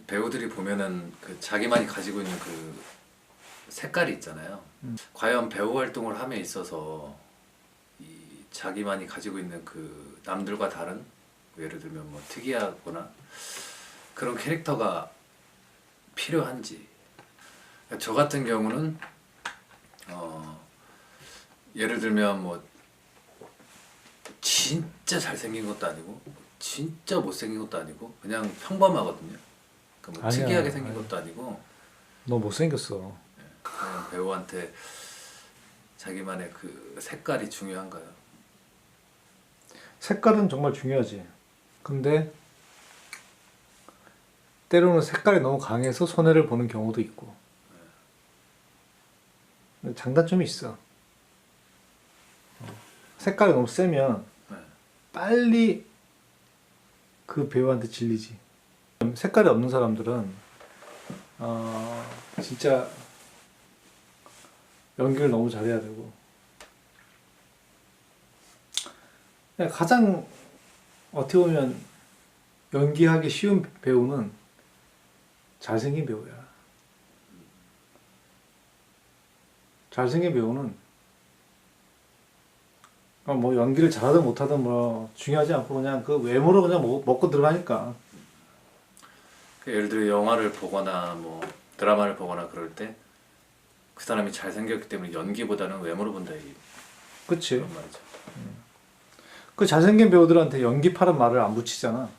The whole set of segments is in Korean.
배우들이 보면은 그 자기만이 가지고 있는 그 색깔이 있잖아요. 과연 배우 활동을 함에 있어서 이 자기만이 가지고 있는 그 남들과 다른 예를 들면 뭐 특이하거나 그런 캐릭터가 필요한지. 저 같은 경우는 예를 들면 뭐 진짜 잘생긴 것도 아니고 진짜 못생긴 것도 아니고 그냥 평범하거든요. 그러니까 뭐 아니야, 특이하게 생긴 아니야. 것도 아니고 너 못생겼어. 그냥 배우한테 자기만의 그 색깔이 중요한가요? 색깔은 정말 중요하지. 근데 때로는 색깔이 너무 강해서 손해를 보는 경우도 있고. 근데 장단점이 있어. 색깔이 너무 세면 네. 빨리 그 배우한테 질리지. 색깔이 없는 사람들은 진짜 연기를 너무 잘해야 되고. 그냥 가장 어떻게 보면 연기하기 쉬운 배우는 잘생긴 배우야. 잘생긴 배우는 뭐 연기를 잘하든 못하든 뭐 중요하지 않고 그냥 그 외모로 그냥 먹고 들어가니까. 그 예를 들어 영화를 보거나 뭐 드라마를 보거나 그럴 때 그 사람이 잘생겼기 때문에 연기보다는 외모로 본다 이 그치? 그런 말이죠. 그 잘생긴 배우들한테 연기파란 말을 안 붙이잖아.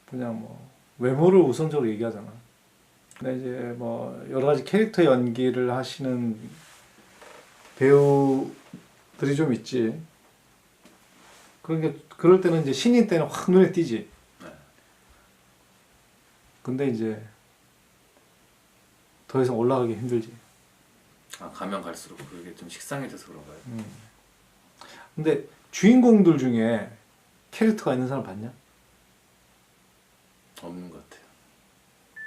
그냥 뭐 외모를 우선적으로 얘기하잖아. 근데 이제 뭐 여러 가지 캐릭터 연기를 하시는 배우들이 좀 있지. 그럴 때는 이제 신인 때는 확 눈에 띄지. 네. 근데 이제 더 이상 올라가기 힘들지. 아 가면 갈수록 그게 좀 식상해져서 그런가요? 근데 주인공들 중에 캐릭터가 있는 사람 봤냐? 없는 것 같아요.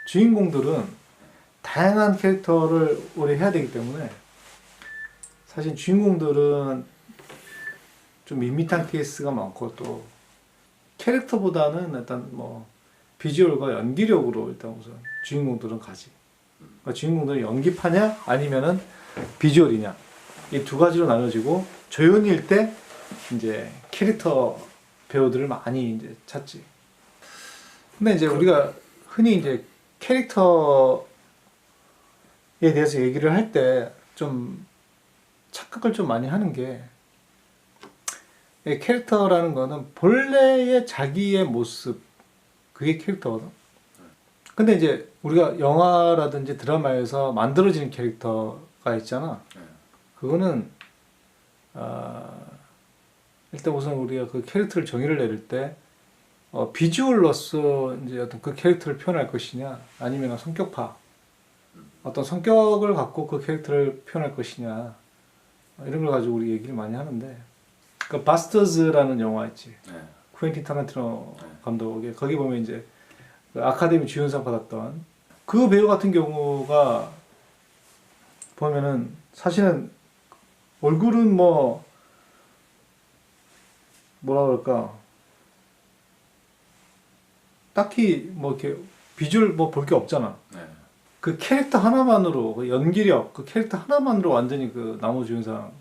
주인공들은 다양한 캐릭터를 오래 해야 되기 때문에 사실 주인공들은 좀 밋밋한 케이스가 많고 또 캐릭터보다는 일단 뭐 비주얼과 연기력으로 일단 우선 주인공들은 가지. 그러니까 주인공들은 연기파냐 아니면은 비주얼이냐 이 두 가지로 나눠지고 조연일 때 이제 캐릭터 배우들을 많이 이제 찾지. 근데 이제 우리가 흔히 이제 캐릭터에 대해서 얘기를 할 때 좀 착각을 좀 많이 하는 게 이 캐릭터라는 거는 본래의 자기의 모습 그게 캐릭터거든. 근데 이제 우리가 영화라든지 드라마에서 만들어지는 캐릭터가 있잖아. 네. 그거는 일단 우선 우리가 그 캐릭터를 정의를 내릴 때 비주얼로서 이제 어떤 그 캐릭터를 표현할 것이냐 아니면 성격파 어떤 성격을 갖고 그 캐릭터를 표현할 것이냐 이런 걸 가지고 우리 얘기를 많이 하는데 그 바스터즈라는 영화 있지. 네. 쿠엔틴 타란티노 네. 감독의 거기 보면 이제 그 아카데미 주연상 받았던 그 배우 같은 경우가 보면은 사실은 얼굴은 뭐라 그럴까 딱히 뭐 이렇게 비주얼 뭐 볼 게 없잖아. 네. 그 캐릭터 하나만으로 그 연기력 그 캐릭터 하나만으로 완전히 그 남우주연상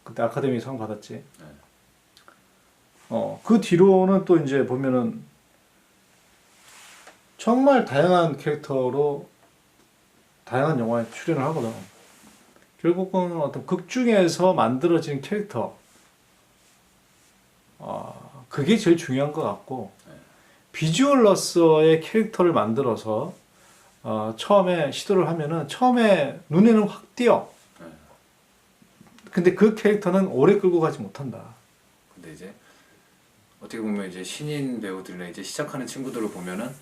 그때 아카데미 상 받았지. 네. 그 뒤로는 또 이제 보면은 정말 다양한 캐릭터로 다양한 영화에 출연을 하거든. 결국은 어떤 극 중에서 만들어진 캐릭터, 그게 제일 중요한 것 같고, 비주얼로서의 캐릭터를 만들어서 처음에 시도를 하면은 처음에 눈에는 확 띄어. 네. 근데 그 캐릭터는 오래 끌고 가지 못한다. 근데 이제 어떻게 보면 이제 신인 배우들이나 이제 시작하는 친구들을 보면은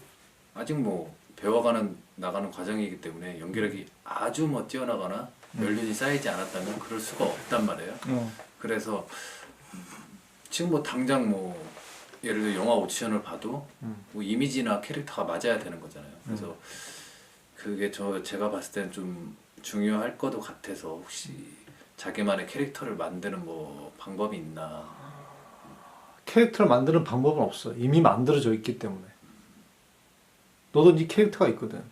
아직 뭐 배워가는 나가는 과정이기 때문에 연기력이 아주 뭐 뛰어나거나 연륜이 쌓이지 않았다면 그럴 수가 없단 말이에요. 그래서 지금 뭐 당장 뭐 예를 들어 영화 오디션을 봐도 뭐 이미지나 캐릭터가 맞아야 되는 거잖아요. 그래서 그게 제가 봤을 때는 좀 중요할 것도 같아서 혹시 자기만의 캐릭터를 만드는 뭐 방법이 있나? 캐릭터를 만드는 방법은 없어. 이미 만들어져 있기 때문에. 너도 네 캐릭터가 있거든.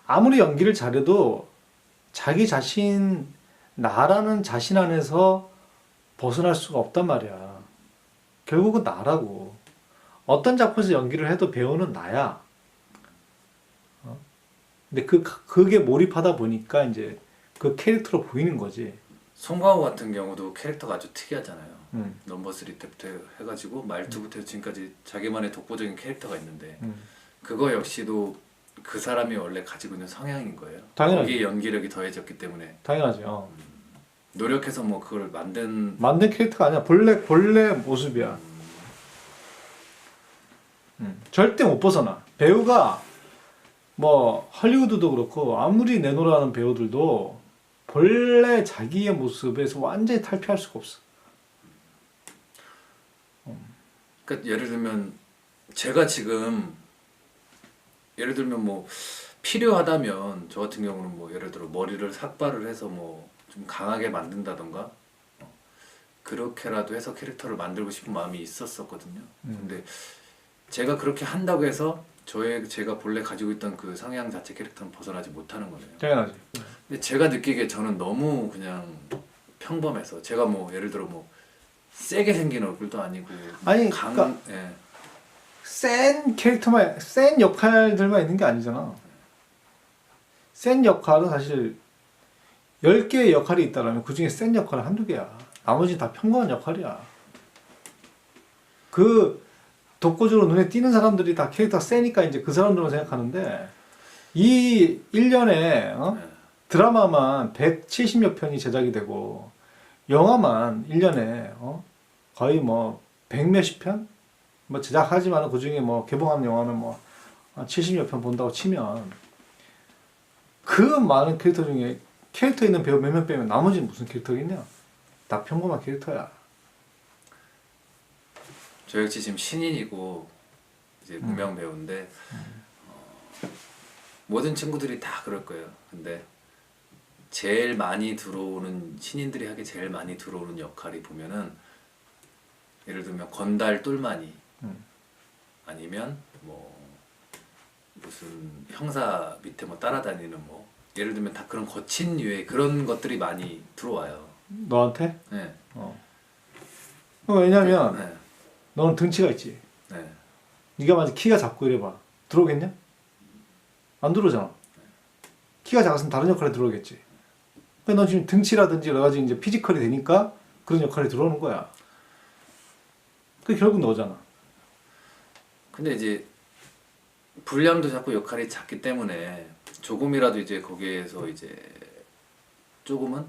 아무리 연기를 잘해도 자기 자신, 나라는 자신 안에서 벗어날 수가 없단 말이야. 결국은 나라고. 어떤 작품에서 연기를 해도 배우는 나야. 근데 그게 몰입하다 보니까 이제 그 캐릭터로 보이는 거지. 송강호 같은 경우도 캐릭터가 아주 특이하잖아요. 음. 넘버 3 때부터 해가지고 말투부터 지금까지 자기만의 독보적인 캐릭터가 있는데 그거 역시도 그 사람이 원래 가지고 있는 성향인 거예요. 당연하지. 거기에 연기력이 더해졌기 때문에 당연하지. 노력해서 뭐 그걸 만든 만든 캐릭터가 아니야. 본래 모습이야. 절대 못 벗어나. 배우가 뭐 할리우드도 그렇고 아무리 내노라는 배우들도 본래 자기의 모습에서 완전히 탈피할 수가 없어. 그러니까 예를 들면 제가 지금 예를 들면 뭐 필요하다면 저 같은 경우는 뭐 예를 들어 머리를 삭발을 해서 뭐 좀 강하게 만든다던가 그렇게라도 해서 캐릭터를 만들고 싶은 마음이 있었었거든요. 근데 제가 그렇게 한다고 해서 제가 본래 가지고 있던 그 성향 자체 캐릭터는 벗어나지 못하는 거네요. 당연하지. 근데 제가 느끼기에 저는 너무 그냥 평범해서 제가 뭐 예를 들어 뭐 세게 생긴 얼굴도 아니고 아니, 그러니까 예. 센 캐릭터만, 센 역할들만 있는 게 아니잖아. 센 역할은 사실 10개의 역할이 있다면 그 중에 센 역할은 한두 개야. 나머지는 다 평범한 역할이야. 그 독보적으로 눈에 띄는 사람들이 다 캐릭터가 세니까 이제 그 사람들만 생각하는데 이 1년에 예. 드라마만 170여 편이 제작이 되고 영화만 1년에 거의 뭐 100몇십 편? 뭐 제작하지만 그 중에 뭐 개봉하는 영화는 뭐 70여 편 본다고 치면 그 많은 캐릭터 중에 캐릭터 있는 배우 몇 명 빼면 나머지는 무슨 캐릭터가 있냐? 다 평범한 캐릭터야. 저 역시 지금 신인이고 이제 무명 배우인데 모든 친구들이 다 그럴 거예요. 근데 제일 많이 들어오는 신인들이 하기 제일 많이 들어오는 역할이 보면은 예를 들면 건달 똘마니 아니면 뭐 무슨 형사 밑에 뭐 따라다니는 뭐 예를 들면 다 그런 거친 류의 그런 것들이 많이 들어와요. 너한테? 네. 왜냐면 네. 너는 등치가 있지. 네. 네가 만약 키가 작고 이래봐. 들어오겠냐? 안 들어오잖아. 키가 작았으면 다른 역할에 들어오겠지. 근데 너 지금 등치라든지 여러 가지 이제 피지컬이 되니까 그런 역할에 들어오는 거야. 그게 결국 너잖아. 근데 이제 분량도 작고 역할이 작기 때문에 조금이라도 이제 거기에서 이제 조금은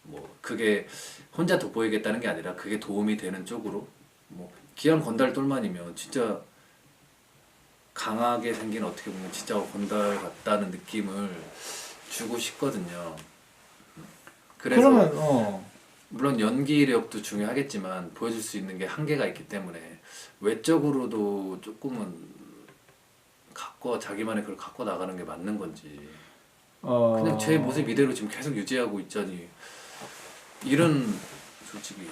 뭐 그게 혼자 돋보이겠다는 게 아니라 그게 도움이 되는 쪽으로 뭐 기왕 건달 똘만이면 진짜 강하게 생긴 어떻게 보면 진짜 건달 같다는 느낌을 주고 싶거든요. 그래서 그러면 물론 연기력도 중요하겠지만 보여줄 수 있는 게 한계가 있기 때문에 외적으로도 조금은 자기만의 그걸 갖고 나가는 게 맞는 건지 그냥 제 모습 이대로 지금 계속 유지하고 있자니 일은 솔직히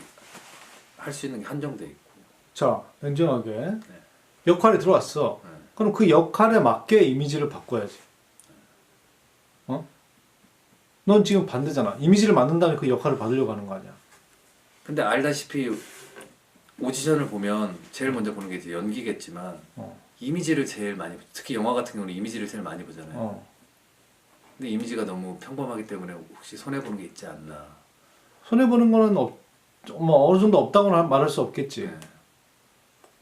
할 수 있는 게 한정돼 있고. 자, 냉정하게 역할에 들어왔어. 네. 그럼 그 역할에 맞게 이미지를 바꿔야지. 넌 지금 반대잖아. 이미지를 만든 다음에 그 역할을 받으려고 하는 거 아니야. 근데 알다시피 오디션을 보면 제일 먼저 보는 게 이제 연기겠지만 이미지를 제일 많이 특히 영화 같은 경우는 이미지를 제일 많이 보잖아요. 근데 이미지가 너무 평범하기 때문에 혹시 손해 보는 게 있지 않나. 손해 보는 거는 뭐 어느 정도 없다고는 말할 수 없겠지. 네.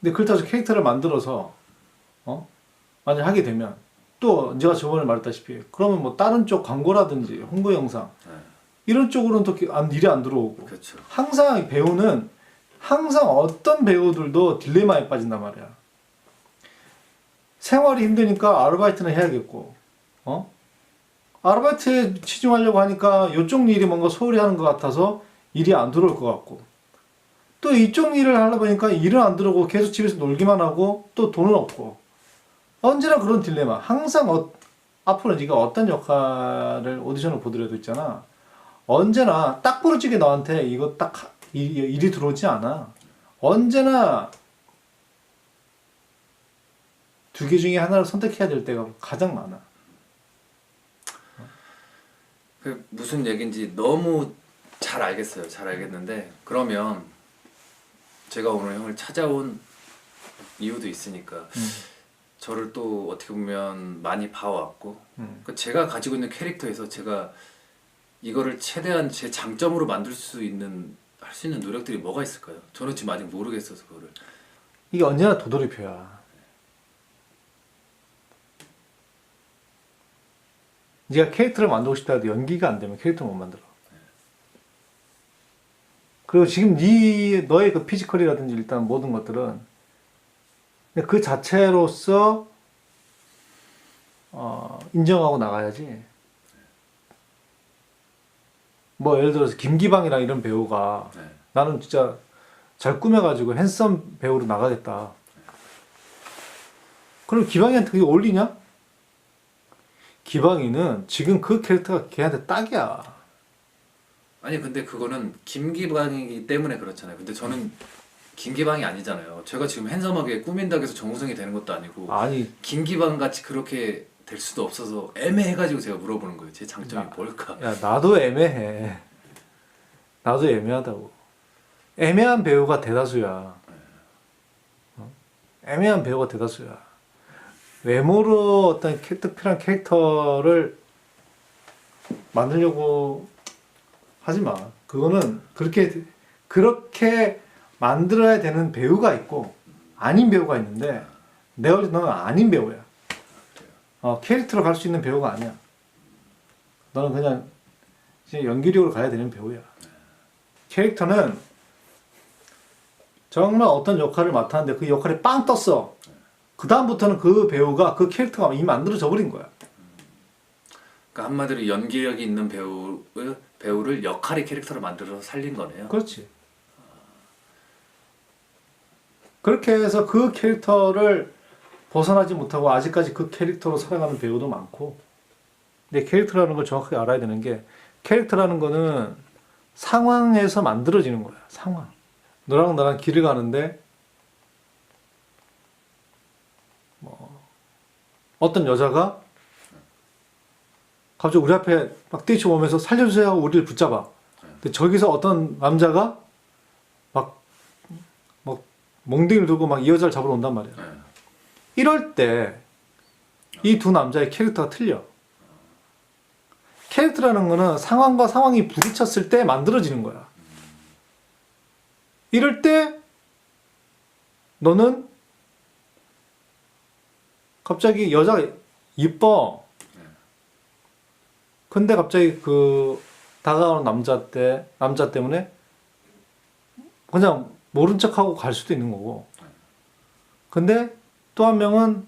근데 그렇다고 해서 캐릭터를 만들어서 만약 하게 되면 또 제가 저번에 말했다시피 그러면 뭐 다른 쪽 광고라든지 홍보 영상 네. 이런 쪽으로는 또 일이 안 들어오고 그렇죠. 항상 배우는 항상 어떤 배우들도 딜레마에 빠진단 말이야. 생활이 힘드니까 아르바이트는 해야겠고 아르바이트에 치중하려고 하니까 이쪽 일이 뭔가 소홀히 하는 것 같아서 일이 안 들어올 것 같고 또 이쪽 일을 하려 보니까 일은 안 들어오고 계속 집에서 놀기만 하고 또 돈은 없고 언제나 그런 딜레마. 항상 앞으로 네가 어떤 역할을 오디션을 보더라도 있잖아. 언제나 딱 부러지게 너한테 이거 딱 일이 들어오지 않아. 언제나 두 개 중에 하나를 선택해야 될 때가 가장 많아. 그 무슨 얘기인지 너무 잘 알겠어요. 잘 알겠는데 그러면 제가 오늘 형을 찾아온 이유도 있으니까 저를 또 어떻게 보면 많이 봐왔고 그 제가 가지고 있는 캐릭터에서 제가 이거를 최대한 제 장점으로 만들 수 있는 할 수 있는 노력들이 뭐가 있을까요? 저는 지금 아직 모르겠어서 그거를. 이게 언제나 도돌이표야. 네가 캐릭터를 만들고 싶다 해도 연기가 안 되면 캐릭터를 못 만들어. 그리고 지금 너의 그 피지컬이라든지 일단 모든 것들은 그 자체로서 인정하고 나가야지. 뭐 예를 들어서 김기방이랑 이런 배우가 네. 나는 진짜 잘 꾸며가지고 핸섬 배우로 나가겠다. 그럼 기방이한테 그게 어울리냐? 기방이는 지금 그 캐릭터가 걔한테 딱이야. 아니 근데 그거는 김기방이기 때문에 그렇잖아요. 근데 저는 김기방이 아니잖아요. 제가 지금 핸섬하게 꾸민다고 해서 정우성이 되는 것도 아니고 아니 김기방 같이 그렇게 될 수도 없어서 애매해가지고 제가 물어보는 거예요. 제 장점이 뭘까? 야 나도 애매해. 나도 애매하다고. 애매한 배우가 대다수야. 애매한 배우가 대다수야. 외모로 어떤 특별한 캐릭터를 만들려고 하지 마. 그거는 그렇게 만들어야 되는 배우가 있고 아닌 배우가 있는데 내가 볼 때 너는 아닌 배우야. 캐릭터로 갈 수 있는 배우가 아니야. 너는 그냥 연기력으로 가야 되는 배우야. 캐릭터는 정말 어떤 역할을 맡았는데 그 역할이 빵 떴어. 그 다음부터는 그 배우가 그 캐릭터가 이미 만들어져 버린 거야. 그러니까 한마디로 연기력이 있는 배우를 역할의 캐릭터로 만들어서 살린 거네요. 그렇지. 그렇게 해서 그 캐릭터를 벗어나지 못하고 아직까지 그 캐릭터로 살아가는 배우도 많고. 근데 캐릭터라는 걸 정확하게 알아야 되는 게 캐릭터라는 거는 상황에서 만들어지는 거야. 상황. 너랑 나랑 길을 가는데 어떤 여자가 갑자기 우리 앞에 막 뛰쳐오면서 살려주세요 하고 우리를 붙잡아. 근데 저기서 어떤 남자가 막 몽둥이를 들고 막 이 여자를 잡으러 온단 말이야. 이럴 때 이 두 남자의 캐릭터가 틀려. 캐릭터라는 거는 상황과 상황이 부딪혔을 때 만들어지는 거야. 이럴 때 너는 갑자기 여자가 이뻐. 근데 갑자기 그 다가오는 남자 때문에 그냥 모른 척하고 갈 수도 있는 거고. 근데 또 한 명은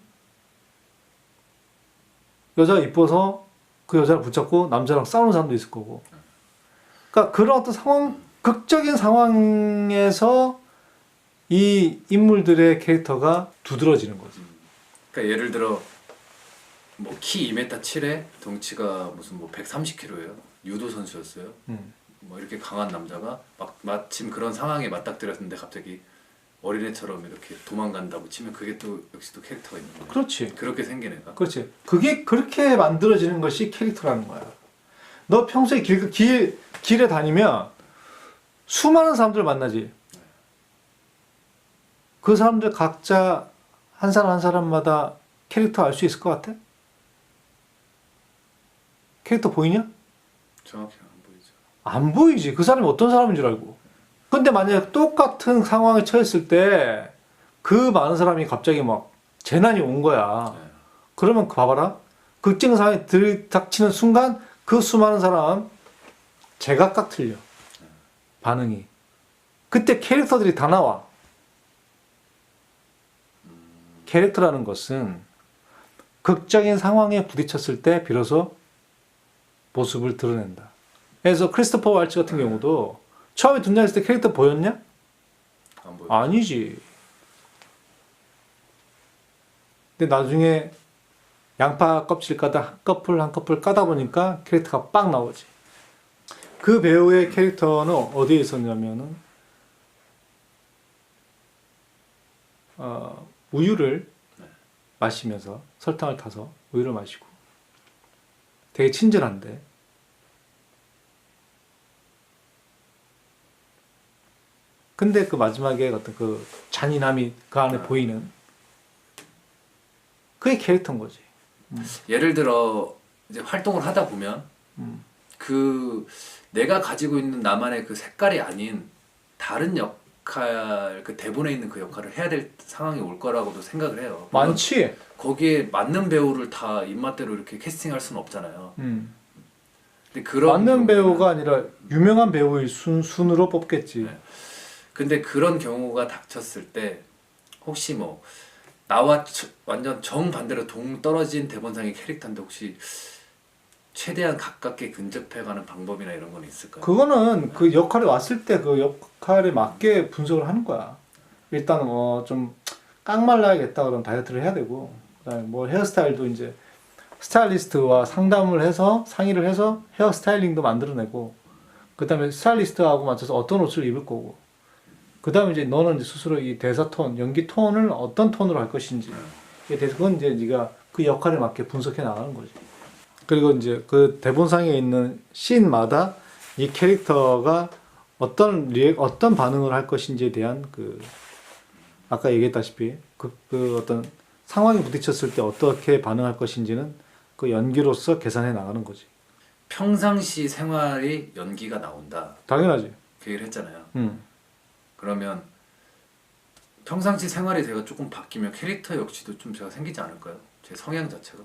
여자가 이뻐서 그 여자를 붙잡고 남자랑 싸우는 사람도 있을 거고. 그러니까 그런 어떤 상황, 극적인 상황에서 이 인물들의 캐릭터가 두드러지는 거지. 그러니까 예를 들어 뭐 키 2m 7에 덩치가 무슨 뭐 130kg예요. 유도 선수였어요. 뭐 이렇게 강한 남자가 막 마침 그런 상황에 맞닥뜨렸는데 갑자기 어린애처럼 이렇게 도망간다고 치면 그게 또 역시 또 캐릭터가 있는 거예요. 그렇지. 그렇게 생긴 애가. 그렇지. 그게 그렇게 만들어지는 것이 캐릭터라는 거야. 너 평소에 길에 다니면 수많은 사람들 만나지. 그 사람들 각자 한 사람 한 사람마다 캐릭터 알 수 있을 것 같아? 캐릭터 보이냐? 정확히 안 보이죠. 안 보이지. 그 사람이 어떤 사람인 줄 알고. 근데 만약에 똑같은 상황에 처했을 때 그 많은 사람이 갑자기 막 재난이 온 거야. 그러면 봐봐라. 극적 상황에 들이닥치는 순간 그 수많은 사람 제각각 틀려. 반응이. 그때 캐릭터들이 다 나와. 캐릭터라는 것은 극적인 상황에 부딪혔을 때 비로소 모습을 드러낸다. 그래서 크리스토퍼 왈츠 같은 경우도 처음에 등장했을 때 캐릭터 보였냐? 안 보여. 아니지. 근데 나중에 양파 껍질 까다 한 커플 까다 보니까 캐릭터가 빡 나오지. 그 배우의 캐릭터는 어디에 있었냐면은 우유를 마시면서 설탕을 타서 우유를 마시고 되게 친절한데 근데 그 마지막에 어떤 그 잔인함이 그 안에 보이는 그게 캐릭터인 거지. 예를 들어 이제 활동을 하다 보면 그 내가 가지고 있는 나만의 그 색깔이 아닌 다른 역할, 그 대본에 있는 그 역할을 해야 될 상황이 올 거라고도 생각을 해요. 물론 많지. 거기에 맞는 배우를 다 입맛대로 이렇게 캐스팅할 수는 없잖아요. 음. 근데 그런 맞는 경우에는- 배우가 아니라 유명한 배우의 순으로 뽑겠지. 네. 근데 그런 경우가 닥쳤을 때 혹시 뭐 나와 완전 정반대로 동떨어진 대본상의 캐릭터인데 혹시 최대한 가깝게 근접해가는 방법이나 이런 건 있을까요? 그거는 그 역할이 왔을 때 그 역할에 맞게 분석을 하는 거야. 일단 좀 깡말라야겠다 그러면 다이어트를 해야 되고, 그다음에 뭐 헤어스타일도 이제 스타일리스트와 상담을 해서 상의를 해서 헤어 스타일링도 만들어내고, 그다음에 스타일리스트하고 맞춰서 어떤 옷을 입을 거고, 그다음에 이제 너는 이제 스스로 이 대사 톤, 연기 톤을 어떤 톤으로 할 것인지에 대해서 그건 이제 네가 그 역할에 맞게 분석해 나가는 거지. 그리고 이제 그 대본상에 있는 씬마다 이 캐릭터가 어떤 반응을 할 것인지에 대한 그 아까 얘기했다시피 그 어떤 상황에 부딪혔을 때 어떻게 반응할 것인지는 그 연기로서 계산해 나가는 거지. 평상시 생활이 연기가 나온다. 당연하지. 그 얘기를 했잖아요. 음. 그러면 평상시 생활이 제가 조금 바뀌면 캐릭터 역시도 좀 제가 생기지 않을까요? 제 성향 자체가.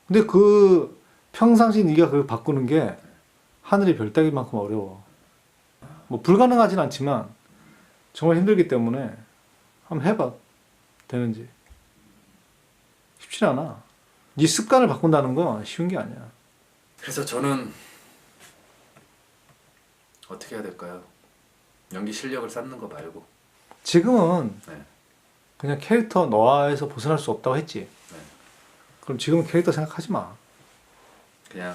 근데 그 평상시 네가 그걸 바꾸는 게 하늘이 별 따기만큼 어려워. 뭐 불가능하진 않지만 정말 힘들기 때문에 한번 해봐. 되는지. 쉽지 않아. 네 습관을 바꾼다는 건 쉬운 게 아니야. 그래서 저는 어떻게 해야 될까요? 연기 실력을 쌓는 거 말고. 지금은 네. 그냥 캐릭터 너화에서 벗어날 수 없다고 했지. 네. 그럼 지금은 캐릭터 생각하지 마. 그냥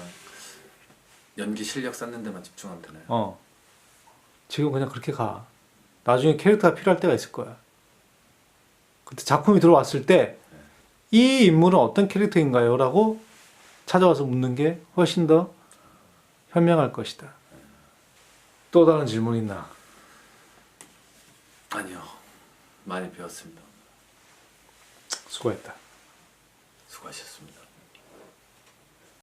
연기 실력 쌓는 데만 집중하면 되나요? 지금 그냥 그렇게 가. 나중에 캐릭터가 필요할 때가 있을 거야. 그때 작품이 들어왔을 때 이 인물은 어떤 캐릭터인가요? 라고 찾아와서 묻는 게 훨씬 더 현명할 것이다. 또 다른 질문 있나? 아니요. 많이 배웠습니다. 수고했다. 수고하셨습니다.